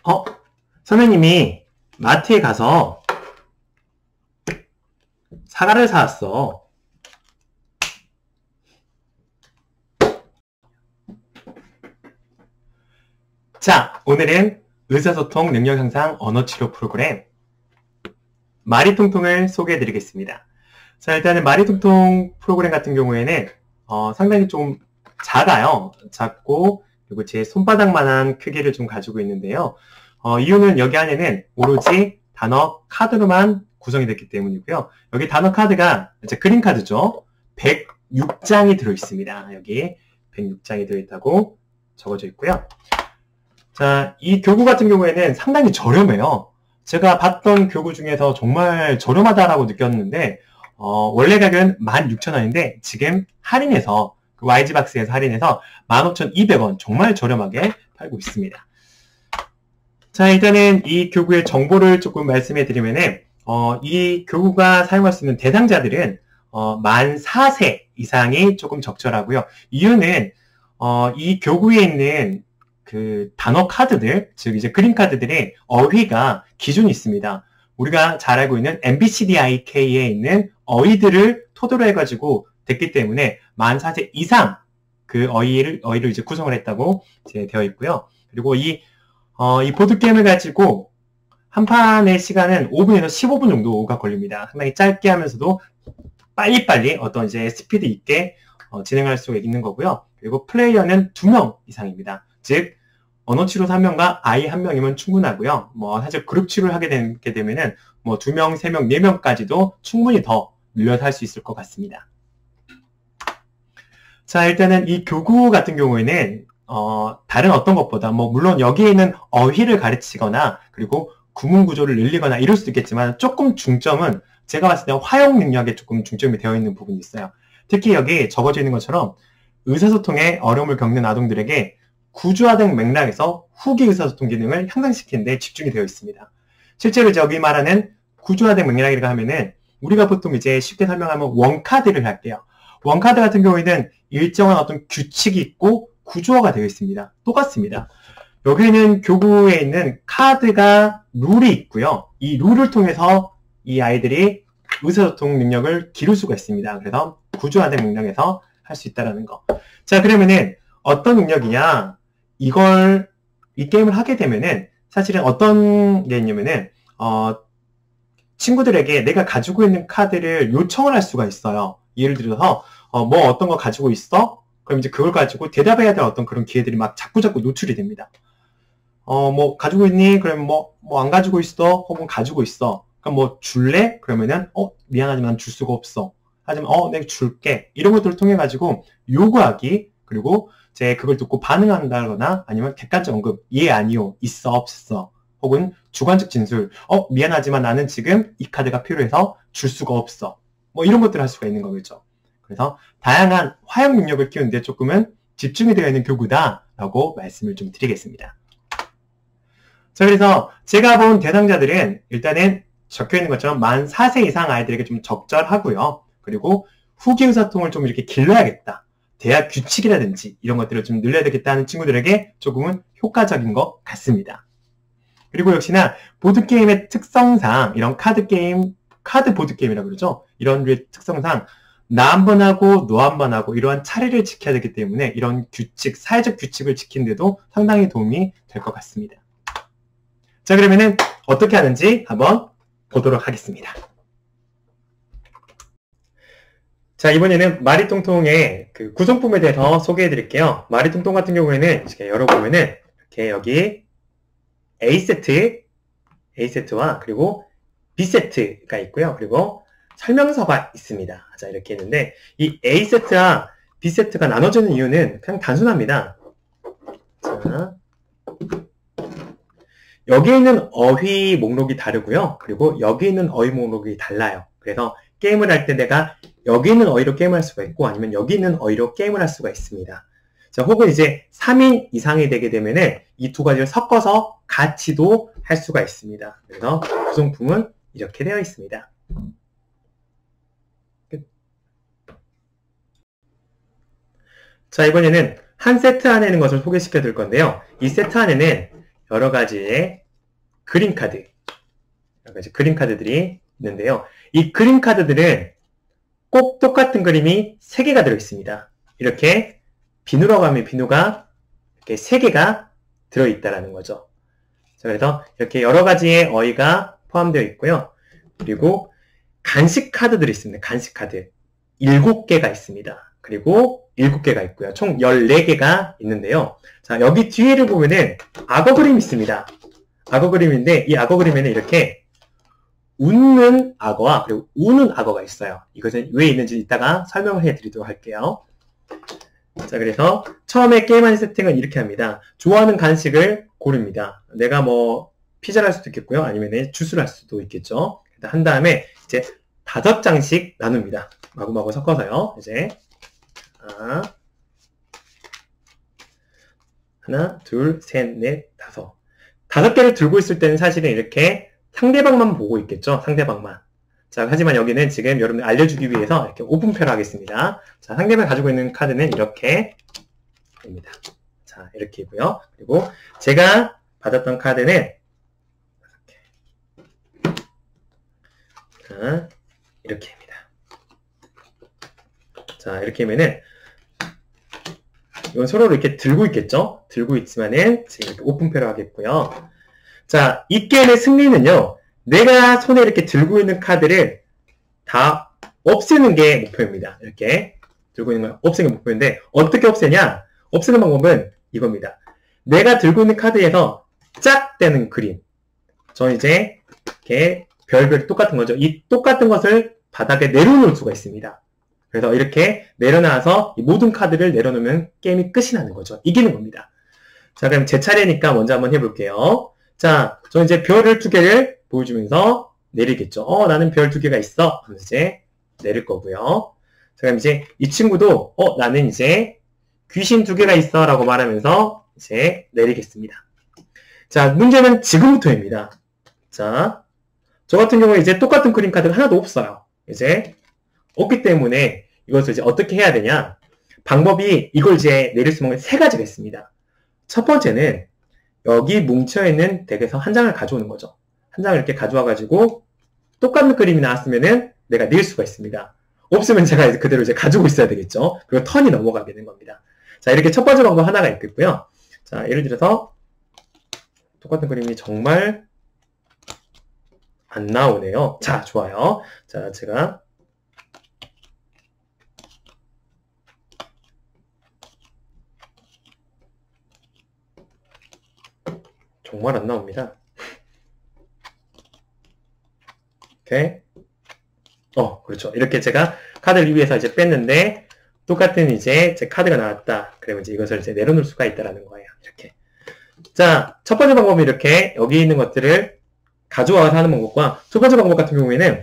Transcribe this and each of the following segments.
어? 선생님이 마트에 가서 사과를 사왔어. 자, 오늘은 의사소통 능력 향상 언어치료 프로그램 마리통통을 소개해드리겠습니다. 자, 일단은 마리통통 프로그램 같은 경우에는 상당히 좀 작아요. 작고 그리고 제 손바닥만한 크기를 좀 가지고 있는데요. 이유는 여기 안에는 오로지 단어 카드로만 구성이 됐기 때문이고요. 여기 단어 카드가 이제 그린 카드죠. 106장이 들어있습니다. 여기 106장이 들어있다고 적어져 있고요. 자, 이 교구 같은 경우에는 상당히 저렴해요. 제가 봤던 교구 중에서 정말 저렴하다라고 느꼈는데 원래 가격은 16,000원인데 지금 할인해서 그 YG박스에서 할인해서 15,200원 정말 저렴하게 팔고 있습니다. 자, 일단은 이 교구의 정보를 조금 말씀해 드리면은 이 교구가 사용할 수 있는 대상자들은 만 4세 이상이 조금 적절하고요. 이유는 이 교구에 있는 그 단어 카드들, 즉 이제 그림 카드들의 어휘가 기준이 있습니다. 우리가 잘 알고 있는 MBCDIK에 있는 어휘들을 토대로 해가지고 됐기 때문에 만 4세 이상 그 어휘를 이제 구성을 했다고 이제 되어 있고요. 그리고 이 보드게임을 가지고 한 판의 시간은 5분에서 15분 정도가 걸립니다. 상당히 짧게 하면서도 빨리빨리 어떤 이제 스피드 있게 진행할 수 있는 거고요. 그리고 플레이어는 2명 이상입니다. 즉, 언어치료 3명과 아이 1명이면 충분하고요. 사실 그룹 치료를 하게 되면은 2명, 3명, 4명까지도 충분히 더 늘려서 할 수 있을 것 같습니다. 자, 일단은 이 교구 같은 경우에는 다른 어떤 것보다 물론 여기에 있는 어휘를 가르치거나 그리고 구문 구조를 늘리거나 이럴 수도 있겠지만 조금 중점은 제가 봤을 때 화용 능력에 조금 중점이 되어 있는 부분이 있어요. 특히 여기 적어져 있는 것처럼 의사소통에 어려움을 겪는 아동들에게 구조화된 맥락에서 후기 의사소통 기능을 향상시키는 데 집중이 되어 있습니다. 실제로 여기 말하는 구조화된 맥락이라고 하면은 우리가 보통 이제 쉽게 설명하면 원카드를 할게요. 원카드 같은 경우에는 일정한 어떤 규칙이 있고 구조화가 되어 있습니다. 똑같습니다. 여기는 교구에 있는 카드가 룰이 있고요. 이 룰을 통해서 이 아이들이 의사소통 능력을 기를 수가 있습니다. 그래서 구조화된 맥락에서 할 수 있다는 거. 자, 그러면은 어떤 능력이냐? 이 게임을 하게 되면은 사실은 어떤 게 있냐면은 친구들에게 내가 가지고 있는 카드를 요청을 할 수가 있어요. 예를 들어서 어떤 거 가지고 있어? 그럼 이제 그걸 가지고 대답해야 될 어떤 그런 기회들이 막 자꾸자꾸 노출이 됩니다. 가지고 있니? 그러면 안 가지고 있어? 혹은 가지고 있어. 그럼 줄래? 그러면은 미안하지만 줄 수가 없어. 하지만 내가 줄게. 이런 것들을 통해 가지고 요구하기, 그리고 그걸 듣고 반응한다거나 아니면 객관적 언급, 예, 아니요, 있어, 없어, 혹은 주관적 진술, 미안하지만 나는 지금 이 카드가 필요해서 줄 수가 없어. 이런 것들을 할 수가 있는 거겠죠. 그래서 다양한 화용 능력을 키우는데 조금은 집중이 되어 있는 교구다라고 말씀을 좀 드리겠습니다. 자, 그래서 제가 본 대상자들은 일단은 적혀 있는 것처럼 만 4세 이상 아이들에게 좀 적절하고요. 그리고 후기 의사소통을 좀 이렇게 길러야겠다. 대화 규칙이라든지 이런 것들을 좀 늘려야 되겠다는 친구들에게 조금은 효과적인 것 같습니다. 그리고 역시나 보드게임의 특성상 이런 카드 보드게임이라고 그러죠. 이런 류의 특성상 나 한 번 하고 너 한 번 하고 이러한 차례를 지켜야 되기 때문에 이런 규칙, 사회적 규칙을 지키는데도 상당히 도움이 될 것 같습니다. 자, 그러면은 어떻게 하는지 한번 보도록 하겠습니다. 자, 이번에는 마리통통의 그 구성품에 대해서 소개해 드릴게요. 마리통통 같은 경우에는 이렇게 열어보면은 이렇게 여기 A세트와 그리고 B세트가 있고요. 그리고 설명서가 있습니다. 자, 이렇게 있는데 이 A세트와 B세트가 나눠지는 이유는 그냥 단순합니다. 자, 여기 있는 어휘 목록이 다르고요. 그리고 여기 있는 어휘 목록이 달라요. 그래서 게임을 할 때 내가 여기 있는 어휘로 게임을 할 수가 있고 아니면 여기 있는 어휘로 게임을 할 수가 있습니다. 자, 혹은 이제 3인 이상이 되게 되면은 이 두 가지를 섞어서 같이도 할 수가 있습니다. 그래서 구성품은 이렇게 되어 있습니다. 끝. 자, 이번에는 한 세트 안에 있는 것을 소개시켜 드릴 건데요. 이 세트 안에는 여러 가지의 그림 카드, 여러 가지 그림 카드들이 있는데요. 이 그림 카드들은 꼭 똑같은 그림이 3개가 들어있습니다. 이렇게 비누라고 하면 비누가 이렇게 3개가 들어있다라는 거죠. 자, 그래서 이렇게 여러 가지의 어휘가 포함되어 있고요. 그리고 간식 카드들이 있습니다. 간식 카드. 7개가 있습니다. 그리고 7개가 있고요. 총 14개가 있는데요. 자, 여기 뒤에를 보면은 악어 그림이 있습니다. 악어 그림인데, 이 악어 그림에는 이렇게 웃는 악어와 그리고 우는 악어가 있어요. 이것은 왜 있는지 이따가 설명을 해드리도록 할게요. 자, 그래서 처음에 게임하는 세팅은 이렇게 합니다. 좋아하는 간식을 고릅니다. 내가 뭐 피자를 할 수도 있겠고요. 아니면 주스를 할 수도 있겠죠. 한 다음에 이제 5장씩 나눕니다. 마구마구 섞어서요. 이제 하나, 둘, 셋, 넷, 5. 5개를 들고 있을 때는 사실은 이렇게 상대방만 보고 있겠죠. 상대방만. 자, 하지만 여기는 지금 여러분들 알려주기 위해서 이렇게 오픈표로 하겠습니다. 자, 상대방이 가지고 있는 카드는 이렇게 입니다. 자, 이렇게고요. 그리고 제가 받았던 카드는 이렇게입니다. 자, 이렇게 하면은 이건 서로 이렇게 들고 있겠죠? 들고 있지만은 지금 이렇게 오픈표로 하겠고요. 자, 이 게임의 승리는요, 내가 손에 이렇게 들고 있는 카드를 다 없애는 게 목표입니다. 이렇게 들고 있는 걸 없애는 게 목표인데, 어떻게 없애냐? 없애는 방법은 이겁니다. 내가 들고 있는 카드에서 짝대는 그림. 저는 이제 이렇게 별별이 똑같은 거죠. 이 똑같은 것을 바닥에 내려놓을 수가 있습니다. 그래서 이렇게 내려놔서 이 모든 카드를 내려놓으면 게임이 끝이 나는 거죠. 이기는 겁니다. 자, 그럼 제 차례니까 먼저 한번 해볼게요. 자, 저는 이제 별을 2개를 보여주면서 내리겠죠. 나는 별 2개가 있어. 하면서 이제 내릴 거고요. 자, 그럼 이제 이 친구도, 나는 이제 귀신 2개가 있어. 라고 말하면서 이제 내리겠습니다. 자, 문제는 지금부터입니다. 자, 저 같은 경우에 이제 똑같은 그림 카드가 하나도 없어요. 이제 없기 때문에 이것을 이제 어떻게 해야 되냐? 방법이 이걸 이제 내릴 수 있는 3가지가 있습니다. 첫 번째는 여기 뭉쳐있는 덱에서 한 장을 가져오는 거죠. 한 장을 이렇게 가져와가지고 똑같은 그림이 나왔으면은 내가 낼 수가 있습니다. 없으면 제가 이제 그대로 이제 가지고 있어야 되겠죠. 그리고 턴이 넘어가게 되는 겁니다. 자, 이렇게 첫 번째 방법 하나가 있겠고요. 자, 예를 들어서 똑같은 그림이 정말 안 나오네요. 자, 좋아요. 자, 제가 정말 안 나옵니다. 오케이. 그렇죠. 이렇게 제가 카드를 위에서 이제 뺐는데, 똑같은 이제 제 카드가 나왔다. 그러면 이제 이것을 이제 내려놓을 수가 있다라는 거예요. 이렇게. 자, 첫 번째 방법은 이렇게 여기 있는 것들을 가져와서 하는 방법과, 두 번째 방법 같은 경우에는,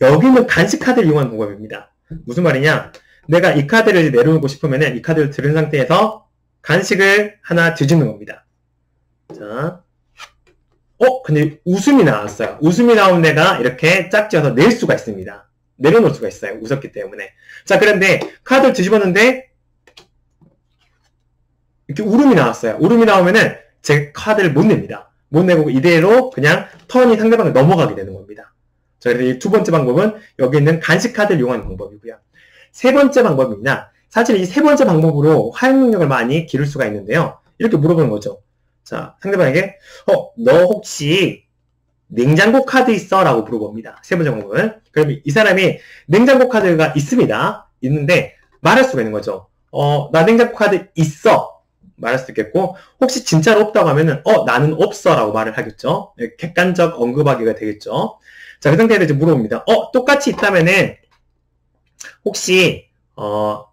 여기 있는 간식 카드를 이용하는 방법입니다. 무슨 말이냐? 내가 이 카드를 내려놓고 싶으면은 이 카드를 들은 상태에서 간식을 하나 뒤집는 겁니다. 자. 근데 웃음이 나왔어요. 웃음이 나온 애가 이렇게 짝지어서 낼 수가 있습니다. 내려놓을 수가 있어요. 웃었기 때문에. 자, 그런데 카드를 뒤집었는데 이렇게 울음이 나왔어요. 울음이 나오면은 제 카드를 못 냅니다. 못 내고 이대로 그냥 턴이 상대방을 넘어가게 되는 겁니다. 자, 그래서 이 두 번째 방법은 여기 있는 간식 카드를 이용하는 방법이고요. 세 번째 방법입니다. 사실 이 세 번째 방법으로 화형 능력을 많이 기를 수가 있는데요. 이렇게 물어보는 거죠. 자, 상대방에게 너 혹시 냉장고 카드 있어? 라고 물어봅니다. 세 번째 방법은. 그러면 이 사람이 냉장고 카드가 있습니다. 있는데 말할 수가 있는 거죠. 나 냉장고 카드 있어. 말할 수 있겠고, 혹시 진짜로 없다고 하면은 나는 없어. 라고 말을 하겠죠. 객관적 언급하기가 되겠죠. 자, 그 상태에서 이제 물어봅니다. 똑같이 있다면은 혹시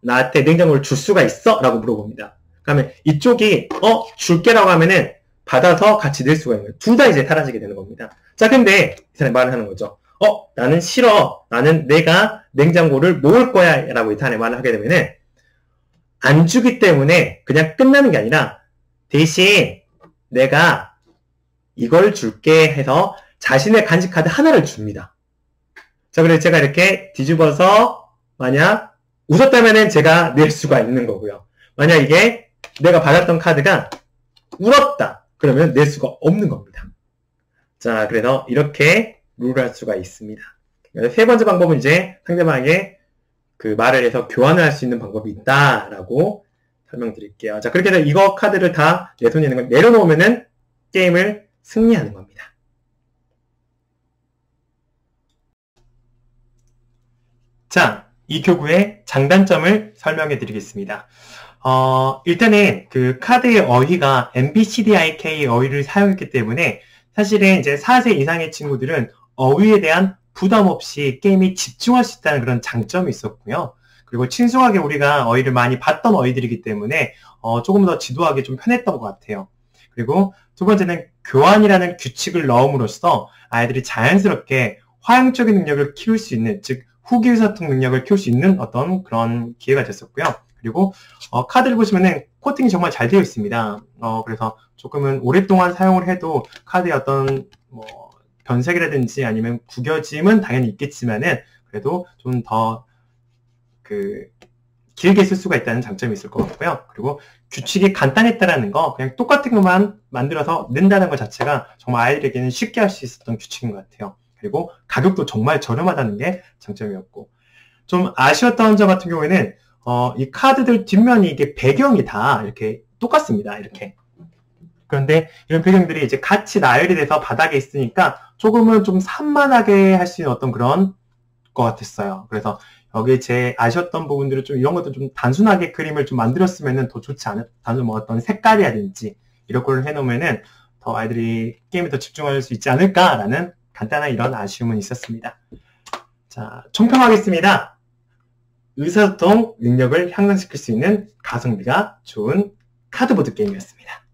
나한테 냉장고를 줄 수가 있어? 라고 물어봅니다. 그러면 이쪽이 줄게라고 하면은 받아서 같이 낼 수가 있는 거예요. 둘 다 이제 사라지게 되는 겁니다. 자, 근데 이 사람이 말을 하는 거죠. 나는 싫어. 나는 내가 냉장고를 모을 거야. 라고 이 사람이 말을 하게 되면은 안 주기 때문에 그냥 끝나는 게 아니라 대신 내가 이걸 줄게 해서 자신의 간식 카드 하나를 줍니다. 자, 그래서 제가 이렇게 뒤집어서 만약 웃었다면은 제가 낼 수가 있는 거고요. 만약 이게 내가 받았던 카드가 울었다. 그러면 낼 수가 없는 겁니다. 자, 그래서 이렇게 룰을 할 수가 있습니다. 세 번째 방법은 이제 상대방에게 그 말을 해서 교환을 할 수 있는 방법이 있다라고 설명드릴게요. 자, 그렇게 해서 이거 카드를 다 내 손에 있는 걸 내려놓으면은 게임을 승리하는 겁니다. 자, 이 교구의 장단점을 설명해 드리겠습니다. 일단은 그 카드의 어휘가 MBCDIK 어휘를 사용했기 때문에 사실은 이제 4세 이상의 친구들은 어휘에 대한 부담 없이 게임에 집중할 수 있다는 그런 장점이 있었고요. 그리고 친숙하게 우리가 어휘를 많이 봤던 어휘들이기 때문에 조금 더 지도하기 좀 편했던 것 같아요. 그리고 두 번째는 교환이라는 규칙을 넣음으로써 아이들이 자연스럽게 화용적인 능력을 키울 수 있는, 즉 후기의사소통 능력을 키울 수 있는 어떤 그런 기회가 됐었고요. 그리고 카드를 보시면은 코팅이 정말 잘 되어 있습니다. 그래서 조금은 오랫동안 사용을 해도 카드의 어떤 변색이라든지 아니면 구겨짐은 당연히 있겠지만은 그래도 좀 더 길게 쓸 수가 있다는 장점이 있을 것 같고요. 그리고 규칙이 간단했다라는 거, 그냥 똑같은 것만 만들어서 넣는다는 것 자체가 정말 아이들에게는 쉽게 할 수 있었던 규칙인 것 같아요. 그리고 가격도 정말 저렴하다는 게 장점이었고, 좀 아쉬웠던 점 같은 경우에는 이 카드들 뒷면이 이게 배경이 다 이렇게 똑같습니다. 이렇게. 그런데 이런 배경들이 이제 같이 나열이 돼서 바닥에 있으니까 조금은 좀 산만하게 할 수 있는 어떤 그런 것 같았어요. 그래서 여기 제 아쉬웠던 부분들을 좀 이런 것도 좀 단순하게 그림을 좀 만들었으면은 더 좋지 단순 어떤 색깔이라든지 이런 걸 해놓으면은 더 아이들이 게임에 더 집중할 수 있지 않을까라는 간단한 이런 아쉬움은 있었습니다. 자, 총평하겠습니다. 의사소통 능력을 향상시킬 수 있는 가성비가 좋은 카드보드 게임이었습니다.